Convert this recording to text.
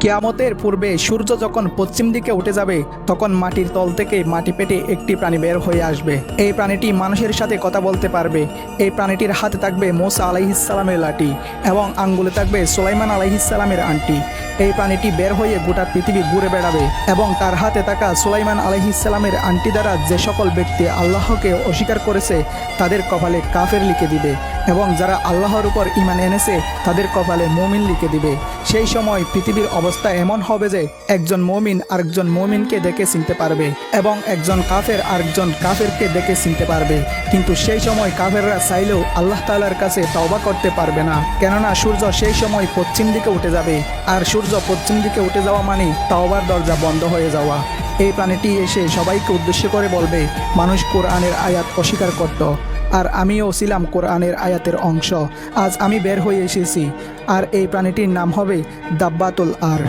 কিয়ামতের পূর্বে সূর্য যখন পশ্চিম দিকে উঠে যাবে তখন মাটির তল থেকে মাটি পেটে একটি প্রাণী বের হয়ে আসবে। এই প্রাণীটি মানুষের সাথে কথা বলতে পারবে। এই প্রাণীটির হাতে থাকবে মুসা আলাইহিসসালামের লাঠি এবং আঙ্গুলে থাকবে সুলাইমান আলাইহিসসালামের আংটি। এই প্রাণীটি বের হয়ে গোটা পৃথিবী ঘুরে বেড়াবে এবং তার হাতে থাকা সুলাইমান আলাইহিসসালামের আংটি দ্বারা যে সকল ব্যক্তি আল্লাহকে অস্বীকার করেছে তাদের কপালে কাফের লিখে দিবে এবং যারা আল্লাহর উপর ঈমান এনেছে তাদের কপালে মুমিন লিখে দিবে। সেই সময় পৃথিবীর অবস্থা এমন হবে যে একজন মুমিন আরেকজন মুমিনকে দেখে চিনতে পারবে এবং একজন কাফের আরেকজন কাফেরকে দেখে চিনতে পারবে। কিন্তু সেই সময় কাফেররা চাইলেও আল্লাহ তাআলার কাছে তওবা করতে পারবে না, কেননা সূর্য সেই সময় পশ্চিম দিকে উঠে যাবে, আর সূর্য পশ্চিম দিকে উঠে যাওয়া মানে তওবার দরজা বন্ধ হয়ে যাওয়া। এই প্রাণীটি এসে সবাইকে উদ্দেশ্য করে বলবে, মানুষ কোরআনের আয়াত অস্বীকার করত, আর আমিও ছিলাম কোরআনের আয়াতের অংশ। আজ আমি বের হয়ে এসেছি, আর এই প্রাণীটির নাম হবে দাব্বাতুল আর।